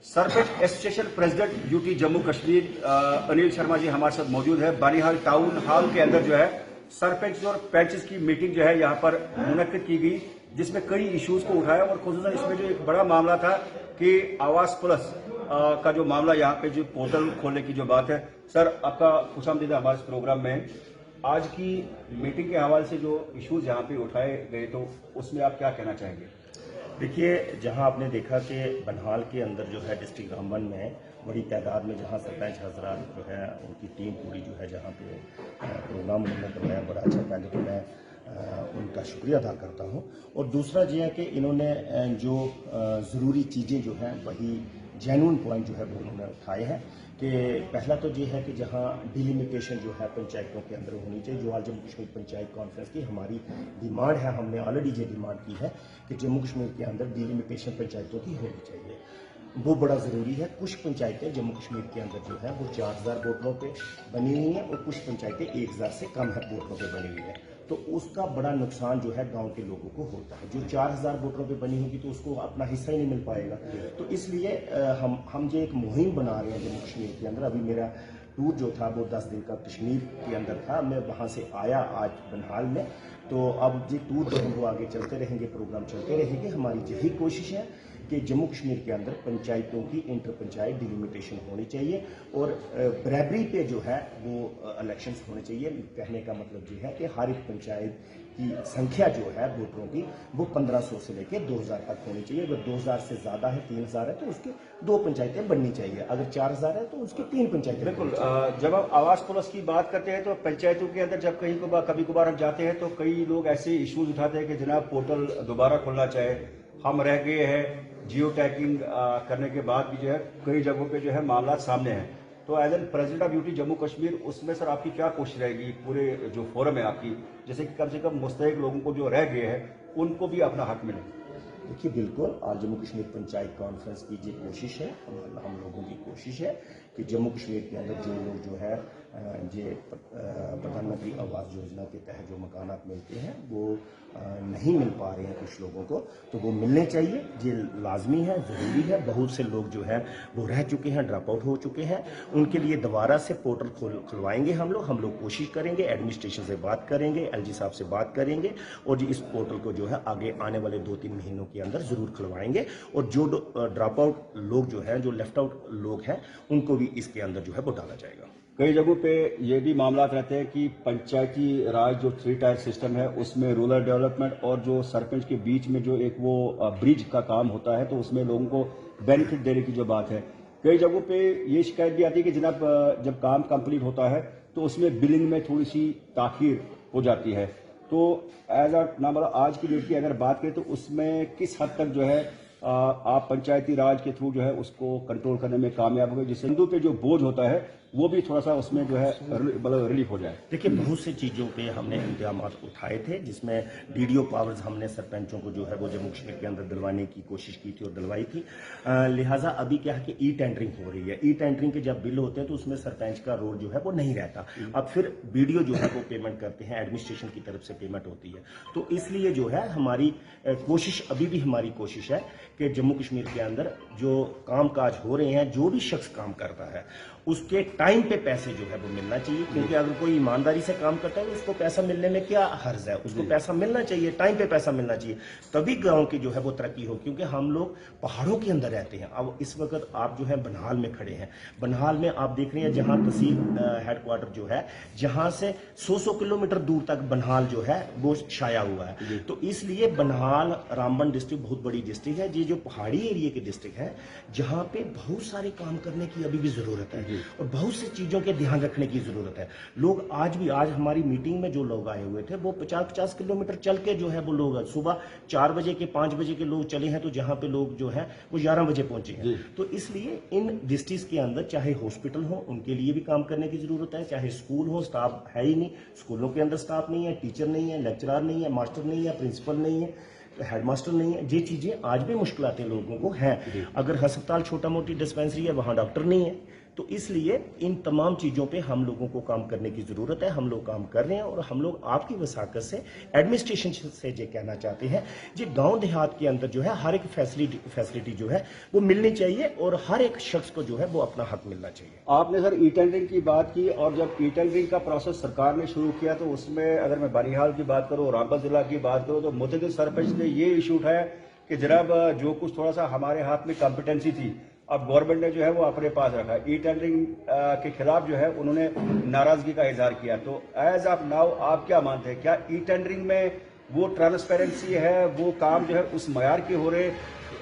Sarpanch association president UT Jammu Kashmir Anil Sharma ji हमारे साथ मौजूद है। बानीहाल टाउन हॉल के अंदर जो है सरपंच और पैंचेस की मीटिंग जो है यहाँ पर मुनक्किद की गई, जिसमें कई इश्यूज को उठाया और खुसूसन इसमें जो एक बड़ा मामला था कि आवास प्लस का जो मामला, यहाँ पे जो पोर्टल खोलने की जो बात है। सर, आपका खुशामदीद हमारे इस प्रोग्राम में। आज की मीटिंग के हवाले से जो इश्यूज यहाँ पे उठाए गए, तो उसमें आप क्या कहना चाहेंगे? देखिए, जहां आपने देखा कि बनहाल के अंदर जो है डिस्ट्रिक्ट रामबन में बड़ी तादाद में जहां सरपंच हजरात जो है उनकी टीम पूरी जो है जहां पे प्रोग्राम उन्होंने करवाया, बड़ा अच्छा। पहले तो मैं उनका शुक्रिया अदा करता हूं। और दूसरा ये है कि इन्होंने जो ज़रूरी चीज़ें जो हैं वही जेन्युइन पॉइंट जो है वो उन्होंने उठाए हैं। कि पहला तो ये है कि जहां डिलिमिटेशन जो है पंचायतों के अंदर होनी चाहिए, जो आज जम्मू कश्मीर पंचायत कॉन्फ्रेंस की हमारी डिमांड है, हमने ऑलरेडी ये डिमांड की है कि जम्मू कश्मीर के अंदर डिलिमिटेशन पंचायतों की होनी चाहिए। वो बड़ा ज़रूरी है। कुछ पंचायतें जम्मू कश्मीर के अंदर जो है वो 4000 वोटरों पे बनी हुई हैं और कुछ पंचायतें 1000 से कम है वोटरों पे बनी हुई हैं। तो उसका बड़ा नुकसान जो है गांव के लोगों को होता है। जो 4000 वोटरों पे बनी होगी तो उसको अपना हिस्सा ही नहीं मिल पाएगा। तो इसलिए हम ये एक मुहिम बना रहे हैं जम्मू कश्मीर के अंदर। अभी मेरा टूर जो था वो 10 दिन का कश्मीर के अंदर था। मैं वहाँ से आया आज बनहाल में। तो अब ये टूर जो है वो आगे चलते रहेंगे, प्रोग्राम चलते रहेंगे। हमारी यही कोशिश है कि जम्मू कश्मीर के अंदर पंचायतों की इंटर पंचायत डिलिमिटेशन होनी चाहिए और बराबरी पे जो है वो इलेक्शंस होने चाहिए। कहने का मतलब ये है कि हर एक पंचायत की संख्या जो है वोटरों की वो 1500 से लेकर 2000 तक होनी चाहिए। अगर 2000 से ज़्यादा है, 3000 है, तो उसकी 2 पंचायतें बननी चाहिए। अगर 4000 है तो उसकी 3 पंचायतें। बिल्कुल। जब आप आवास प्लस की बात करते हैं तो पंचायतों के अंदर जब कभी कभार हम जाते हैं तो कई लोग ऐसे इश्यूज उठाते हैं कि जनाब पोर्टल दोबारा खोलना चाहे, हम रह गए हैं। जियो टैगिंग करने के बाद भी जो है कई जगहों पे जो है मामला सामने हैं। तो as an president of UT Jammu Kashmir, उसमें सर आपकी क्या कोशिश रहेगी पूरे जो फोरम है आपकी, जैसे कि कम से कम मुस्तहिक लोगों को जो रह गए हैं उनको भी अपना हक मिले? देखिए, बिल्कुल आज जम्मू कश्मीर पंचायत कॉन्फ्रेंस की ये कोशिश है, हम लोगों की कोशिश है कि जम्मू कश्मीर के अंदर जो लोग जो है ये प्रधानमंत्री आवास योजना के तहत जो मकानात मिलते हैं वो नहीं मिल पा रहे हैं कुछ लोगों को, तो वो मिलने चाहिए। ये लाजमी है, ज़रूरी है। बहुत से लोग जो है वो रह चुके हैं, ड्रॉप आउट हो चुके हैं। उनके लिए दोबारा से पोर्टल खुलवाएंगे हम लोग कोशिश करेंगे, एडमिनिस्ट्रेशन से बात करेंगे, एलजी साहब से बात करेंगे और इस पोर्टल को जो है आगे आने वाले 2-3 महीनों के अंदर ज़रूर खुलवाएंगे। और जो ड्रॉप आउट लोग जो हैं, जो लेफ्ट आउट लोग हैं, उनको भी इसके अंदर जो है वो डाला जाएगा। कई जगहों पे ये भी मामला रहते हैं कि पंचायती राज जो 3 टायर सिस्टम है उसमें रूरल डेवलपमेंट और जो सरपंच के बीच में जो एक वो ब्रिज का काम होता है, तो उसमें लोगों को बेनिफिट देने की जो बात है, कई जगहों पे ये शिकायत भी आती है कि जनाब जब काम कंप्लीट होता है तो उसमें बिलिंग में थोड़ी सी ताखीर हो जाती है। तो एज अ ना आज की डेट की अगर बात करें तो उसमें किस हद तक जो है आप पंचायती राज के थ्रू जो है उसको कंट्रोल करने में कामयाब हो गए, जिससे हिंदू पे जो बोझ होता है वो भी थोड़ा सा उसमें जो है मतलब रिलीफ हो जाए? देखिए, बहुत से चीज़ों पे हमने इंतजाम उठाए थे, जिसमें डीडीओ पावर्स हमने सरपंचों को जो है वो जम्मू कश्मीर के अंदर दिलवाने की कोशिश की थी और दिलवाई थी। लिहाजा अभी क्या है कि ई टेंडरिंग हो रही है। ई टेंडरिंग के जब बिल होते हैं तो उसमें सरपंच का रोल जो है वो नहीं रहता। अब फिर बीडीओ जो है वो पेमेंट करते हैं, एडमिनिस्ट्रेशन की तरफ से पेमेंट होती है। तो इसलिए जो है हमारी कोशिश, अभी भी हमारी कोशिश है कि जम्मू कश्मीर के अंदर जो काम काज हो रहे हैं, जो भी शख्स काम करता है उसके टाइम पे पैसे जो है वो मिलना चाहिए। क्योंकि अगर कोई ईमानदारी से काम करता है तो उसको पैसा मिलने में क्या हर्ज है, उसको पैसा मिलना चाहिए, टाइम पे पैसा मिलना चाहिए, तभी गांव की जो है वो तरक्की हो। क्योंकि हम लोग पहाड़ों के अंदर रहते हैं। अब इस वक्त आप जो है बनहाल में खड़े हैं, बनहाल में आप देख रहे हैं जहां तहसील हेडक्वार्टर जो है, जहां से 100 किलोमीटर दूर तक बनहाल जो है वो छाया हुआ है। तो इसलिए बनहाल रामबन डिस्ट्रिक्ट बहुत बड़ी डिस्ट्रिक्ट है। ये जो पहाड़ी एरिया की डिस्ट्रिक्ट है, जहां पे बहुत सारे काम करने की अभी भी जरूरत है और बहुत सी चीजों के ध्यान रखने की जरूरत है। लोग आज हमारी मीटिंग में जो लोग आए हुए थे वो 50-50 किलोमीटर चल के जो है वो लोग सुबह 4 बजे के 5 बजे के लोग चले हैं, तो जहां पे लोग जो है वो 11 बजे पहुंचे हैं। तो इसलिए इन डिस्ट्रिक्ट के अंदर चाहे हॉस्पिटल हो, उनके लिए भी काम करने की जरूरत है, चाहे स्कूल हो, स्टाफ है ही नहीं, स्कूलों के अंदर स्टाफ नहीं है, टीचर नहीं है, लेक्चरर नहीं है, मास्टर नहीं है, प्रिंसिपल नहीं है, हेडमास्टर नहीं है। ये चीज़ें आज भी मुश्किलातें लोगों को हैं। अगर अस्पताल छोटा मोटी डिस्पेंसरी है, वहाँ डॉक्टर नहीं है, तो इसलिए इन तमाम चीज़ों पे हम लोगों को काम करने की ज़रूरत है। हम लोग काम कर रहे हैं और हम लोग आपकी वसाकत से एडमिनिस्ट्रेशन से ये कहना चाहते हैं जी गांव देहात के अंदर जो है हर एक फैसिलिटी जो है वो मिलनी चाहिए और हर एक शख्स को जो है वो अपना हक मिलना चाहिए। आपने सर ई टेंडरिंग की बात की, और जब ई टेंडरिंग का प्रोसेस सरकार ने शुरू किया तो उसमें अगर मैं बनिहाल की बात करूं, रामबन जिला की बात करूं, तो मुतअद्दिद सरपंच ने ये इशू उठाया कि जनाब जो कुछ थोड़ा सा हमारे हाथ में कॉम्पिटेंसी थी, अब गवर्नमेंट ने जो है वो अपने पास रखा। ई टेंडरिंग के खिलाफ जो है उन्होंने नाराजगी का इजहार किया। तो एज ऑफ नाउ आप क्या मानते हैं, क्या ई टेंडरिंग में वो ट्रांसपेरेंसी है, वो काम जो है उस मयार के हो रहे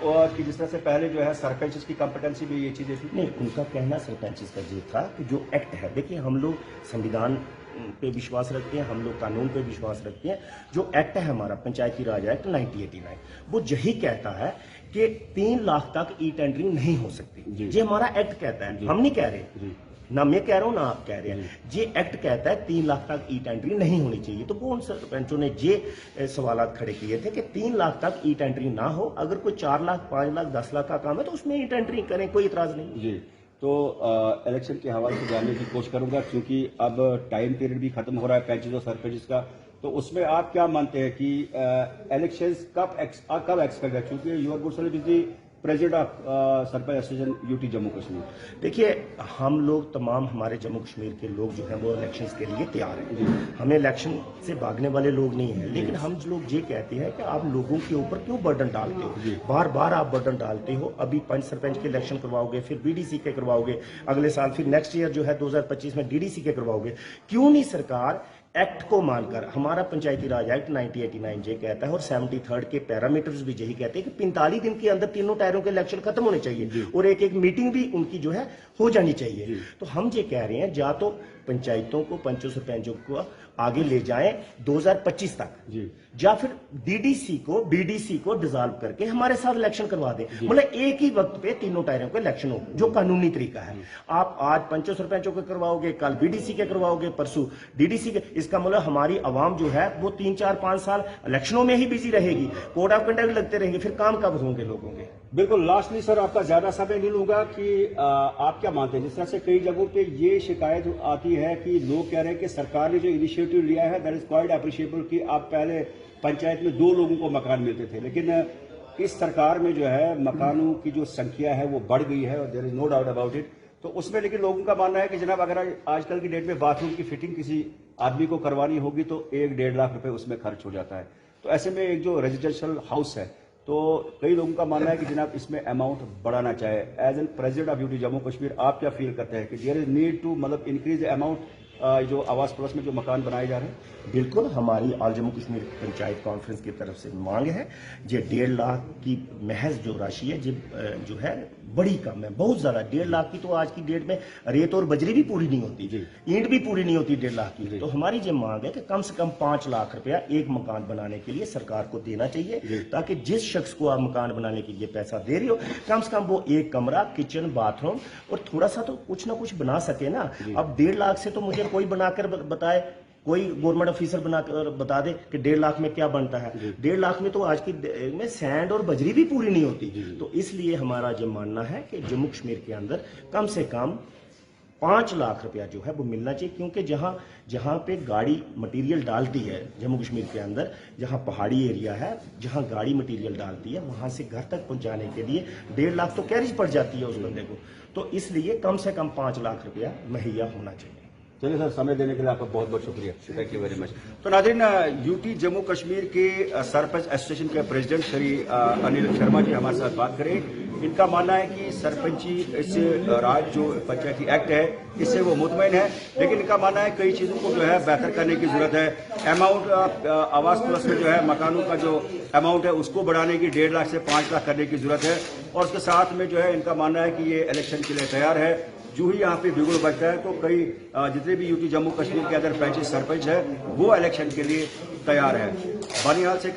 और कि जिस तरह से पहले जो है सरपंच की कॉम्पिटेंसी में ये चीजें थी? नहीं, उनका कहना सरपंच का ये था कि जो एक्ट है, देखिए हम लोग संविधान पे विश्वास रखते हैं, हम लोग कानून पे विश्वास रखते हैं। जो एक्ट है हमारा पंचायती राज एक्ट 1989 वो यही कहता है कि 3 लाख तक ई टेंडरिंग नहीं हो सकती। ये हमारा एक्ट कहता है, हम नहीं कह रहे, ना मैं कह रहा हूं ना आप कह रहे हैं। ये एक्ट कहता है 3 लाख तक ई टेंडरिंग नहीं होनी चाहिए। तो कौन सरपंचों ने ये सवालात खड़े किए थे कि 3 लाख तक ई टेंडरिंग ना हो, अगर कोई 4 लाख 5 लाख 10 लाख का काम है तो उसमें ई टेंडरिंग करें, कोई इतराज नहीं। जी, तो इलेक्शन के हवाले से जानने की कोशिश करूंगा, क्योंकि अब टाइम पीरियड भी खत्म हो रहा है पैंचेज और सरपंचेस का। तो उसमें आप क्या मानते हैं कि इलेक्शंस कब एक्सपेक्ट है, क्योंकि you are good sir the president of sarpanch association UT Jammu Kashmir. देखिए हम लोग तमाम हमारे जम्मू कश्मीर के लोग जो हैं वो इलेक्शंस के लिए तैयार हैं। हमें इलेक्शन से भागने वाले लोग नहीं हैं, लेकिन हम लोग ये कहते हैं कि आप लोगों के ऊपर क्यों बर्डन डालते हो, बार बार आप बर्डन डालते हो। अभी पंच सरपंच के इलेक्शन करवाओगे, फिर बीडीसी के करवाओगे, अगले साल फिर नेक्स्ट ईयर जो है 2025 में डीडीसी के करवाओगे। क्यों नहीं सरकार एक्ट को मानकर, हमारा पंचायती राज एक्ट 1989 ये कहता है और 73 के पैरामीटर्स भी यही कहते हैं कि 45 दिन के अंदर तीनों टायरों के इलेक्शन खत्म होने चाहिए और एक एक मीटिंग भी उनकी जो है हो जानी चाहिए। तो हम ये कह रहे हैं या तो पंचायतों को, पंचों सरपंचों को आगे ले जाएं 2025 तक, या फिर डीडीसी को बीडीसी को डिसॉल्व करके हमारे साथ इलेक्शन करवा दें। मतलब एक ही वक्त पे तीनों टायरों के इलेक्शन हो, जो कानूनी तरीका है। आप आज पंचों सरपंचों के करवाओगे, कल बीडीसी के करवाओगे, परसों डीडीसी के। इसका मतलब हमारी आवाम जो है वो 3 4 5 साल इलेक्शनों में ही बिजी रहेगी, कोड ऑफ कंडक्ट लगते रहेंगे, फिर काम कब होंगे लोगों के। बिल्कुल, लास्टली सर आपका ज्यादा समय नहीं लूंगा कि आप क्या मानते हैं, जिस तरह से कई जगहों पे ये शिकायत आती है कि लोग कह रहे हैं कि सरकार ने जो इनिशिएटिव लिया है दैट इज क्वाइट अप्रिशिएबल, कि आप पहले पंचायत में 2 लोगों को मकान मिलते थे, लेकिन इस सरकार में जो है मकानों की जो संख्या है वो बढ़ गई है और there is no doubt about it. तो उसमें लेकिन लोगों का मानना है कि जनाब अगर आजकल की डेट में बाथरूम की फिटिंग किसी आदमी को करवानी होगी तो 1-1.5 लाख रुपए उसमें खर्च हो जाता है। तो ऐसे में एक जो रेजिडेंशियल हाउस है, तो कई लोगों का मानना है कि जनाब इसमें अमाउंट बढ़ाना चाहे। As an president of UT Jammu Kashmir आप क्या फील करते हैं कि देयर इज नीड टू मतलब इंक्रीज द अमाउंट जो आवास प्लस में जो मकान बनाए जा रहे हैं? बिल्कुल, हमारी ऑल जम्मू कश्मीर पंचायत कॉन्फ्रेंस की तरफ से मांग है। ये 1.5 लाख की महज जो राशि है जो है बड़ी कम है, बहुत ज्यादा। 1.5 लाख की तो आज की डेट में रेत और बजरी भी पूरी नहीं होती, ईंट भी पूरी नहीं होती 1.5 लाख की। तो हमारी ये मांग है कि कम से कम 5 लाख रुपया एक मकान बनाने के लिए सरकार को देना चाहिए, ताकि जिस शख्स को आप मकान बनाने के लिए पैसा दे रही हो कम से कम वो एक कमरा, किचन, बाथरूम और थोड़ा सा तो कुछ ना कुछ बना सके ना। अब 1.5 लाख से तो मुझे कोई बनाकर बताए, कोई गवर्नमेंट ऑफिसर बनाकर बता दे कि 1.5 लाख में क्या बनता है। 1.5 लाख में तो आज की में सैंड और बजरी भी पूरी नहीं होती। तो इसलिए हमारा ये मानना है कि जम्मू कश्मीर के अंदर कम से कम 5 लाख रुपया जो है वो मिलना चाहिए, क्योंकि जहां पे गाड़ी मटेरियल डालती है जम्मू कश्मीर के अंदर, जहां पहाड़ी एरिया है, जहां गाड़ी मटेरियल डालती है, वहां से घर तक पहुंचाने के लिए 1.5 लाख तो कैरिज पड़ जाती है उस बंदे को। तो इसलिए कम से कम 5 लाख रुपया मुहैया होना चाहिए। चलिए सर, समय देने के लिए आपका बहुत बहुत शुक्रिया, थैंक यू वेरी मच। तो नाज़रीन, यूटी जम्मू कश्मीर के सरपंच एसोसिएशन के प्रेसिडेंट श्री अनिल शर्मा जी हमारे साथ बात करें। इनका मानना है कि सरपंची इस राज जो पंचायती एक्ट है इससे वो मुतमईन है, लेकिन इनका मानना है कई चीज़ों को जो है बेहतर करने की जरूरत है। अमाउंट आवास प्लस में जो है मकानों का जो अमाउंट है उसको बढ़ाने की 1.5 लाख से 5 लाख करने की जरूरत है। और उसके साथ में जो है इनका मानना है कि ये इलेक्शन के लिए तैयार है। जो ही यहाँ पे बिगुल बचता है तो कई जितने भी यूटी जम्मू कश्मीर के अंदर पंचायत सरपंच है वो इलेक्शन के लिए तैयार है। बनिहाल से